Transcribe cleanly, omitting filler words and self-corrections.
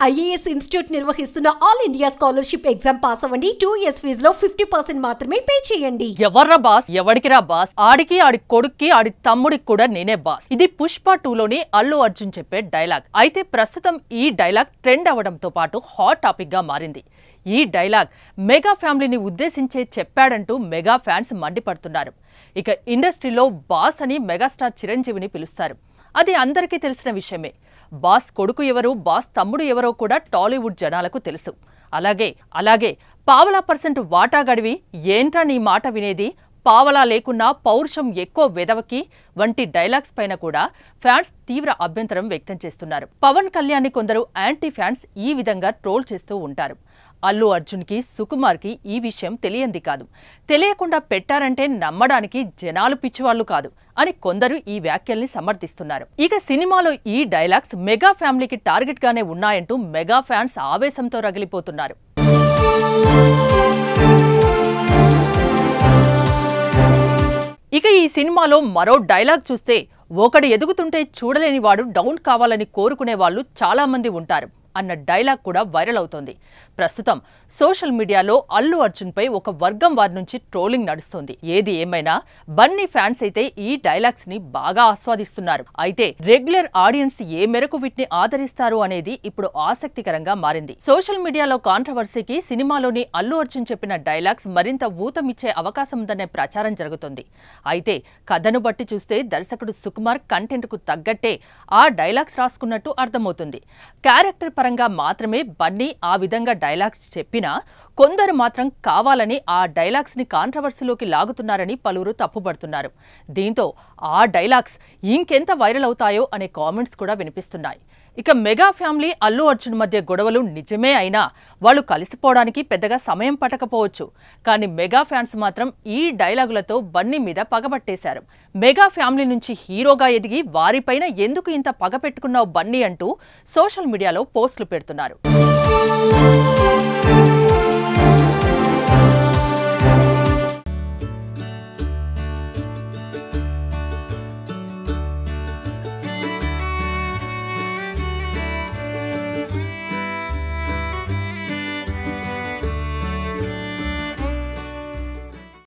IAS institute నిర్వహిస్తున్న all India scholarship exam pass అవ్వండి. 2 years ఫీజులో 50% మాత్రమే పే చేయండి. ఎవర్రా బాస్, ఎవడికిరా బాస్? ఆడికి, ఆడి కొడుక్కి, ఆడి తమ్ముడికి కూడా నేనే బాస్. ఇది పుష్ప 2లోని అల్లు అర్జున్ చెప్పే డైలాగ్. అయితే ప్రస్తుతం ఈ డైలాగ్ ట్రెండ్ అవడంతో పాటు హాట్ టాపిక్ గా మారింది. ఈ డైలాగ్ మెగా ఫ్యామిలీని ఉద్దేశించే చెప్పాడంటూ మెగా ఫ్యాన్స్ మండిపడుతున్నారు. ఇక ఇండస్ట్రీలో బాస్ అని మెగాస్టార్ చిరంజీవిని పిలుస్తారు. అది అందరికీ తెలిసిన విషయమే. బాస్ కొడుకు ఎవరు, బాస్ తమ్ముడు ఎవరో కూడా టాలీవుడ్ జనాలకు తెలుసు. అలాగే పావలా % వాటా గడివి ఏంట్రా నీ మాట వినేది, పావలా లేకున్నా పౌరుషం ఎక్కువ వెదవకి వంటి డైలాగ్స్ పైన కూడా ఫ్యాన్స్ తీవ్ర అభ్యంతరం వ్యక్తం చేస్తున్నారు. పవన్ కళ్యాణ్ ని కొందరు యాంటీ ఫ్యాన్స్ ఈ విధంగా ట్రోల్ చేస్తూ ఉంటారు. అల్లు అర్జున్ కి, సుకుమార్ కి ఈ విషయం తెలియంది కాదు, తెలియకుండా పెట్టారంటే నమ్మడానికి జనాలు పిచ్చివాళ్లు కాదు అని కొందరు ఈ వ్యాఖ్యల్ని సమర్థిస్తున్నారు. ఇక సినిమాలో ఈ డైలాగ్స్ మెగా ఫ్యామిలీకి టార్గెట్ గానే ఉన్నాయంటూ మెగా ఫ్యాన్స్ ఆవేశంతో రగిలిపోతున్నారు. ఇక ఈ సినిమాలో మరో డైలాగ్ చూస్తే, ఒకడు ఎదుగుతుంటే చూడలేని వాడు డౌన్ కావాలని కోరుకునే వాళ్ళు చాలా మంది ఉంటారు అన్న డైలాగ్ కూడా వైరల్ అవుతోంది. ప్రస్తుతం సోషల్ మీడియాలో అల్లు అర్జున్ పై ఒక వర్గం వారి నుంచి ట్రోలింగ్ నడుస్తోంది. ఏది ఏమైనా బన్నీ ఫ్యాన్స్ అయితే ఈ డైలాగ్స్ ని బాగా ఆస్వాదిస్తున్నారు. అయితే రెగ్యులర్ ఆడియన్స్ ఏ మేరకు వీటిని ఆదరిస్తారు అనేది ఇప్పుడు ఆసక్తికరంగా మారింది. సోషల్ మీడియాలో కాంట్రవర్సీకి సినిమాలోని అల్లు అర్జున్ చెప్పిన డైలాగ్స్ మరింత ఊతమిచ్చే అవకాశం ఉందనే ప్రచారం జరుగుతుంది. అయితే కథను బట్టి చూస్తే దర్శకుడు సుకుమార్ కంటెంట్ కు తగ్గట్టే ఆ డైలాగ్స్ రాసుకున్నట్టు అర్థమవుతుంది. క్యారెక్టర్ పరంగా మాత్రమే బన్నీ ఆ విధంగా డైలాగ్స్ చెప్పినా కొందరు మాత్రం కావాలని ఆ డైలాగ్స్ ని కాంట్రవర్సీలోకి లాగుతున్నారని పలువురు తప్పుపడుతున్నారు. దీంతో ఆ డైలాగ్స్ ఇంకెంత వైరల్ అవుతాయో అనే కామెంట్స్ కూడా వినిపిస్తున్నాయి. ఇక మెగా ఫ్యామిలీ అల్లు అర్జున్ మధ్య గొడవలు నిజమే అయినా వాళ్ళు కలిసిపోవడానికి పెద్దగా సమయం పట్టకపోవచ్చు. కానీ మెగా ఫ్యాన్స్ మాత్రం ఈ డైలాగులతో బన్నీ మీద పగబట్టేశారు. మెగా ఫ్యామిలీ నుంచి హీరోగా ఎదిగి వారిపైన ఎందుకు ఇంత పగ పెట్టుకున్నావు బన్నీ అంటూ సోషల్ మీడియాలో పోస్టులు పెడుతున్నారు.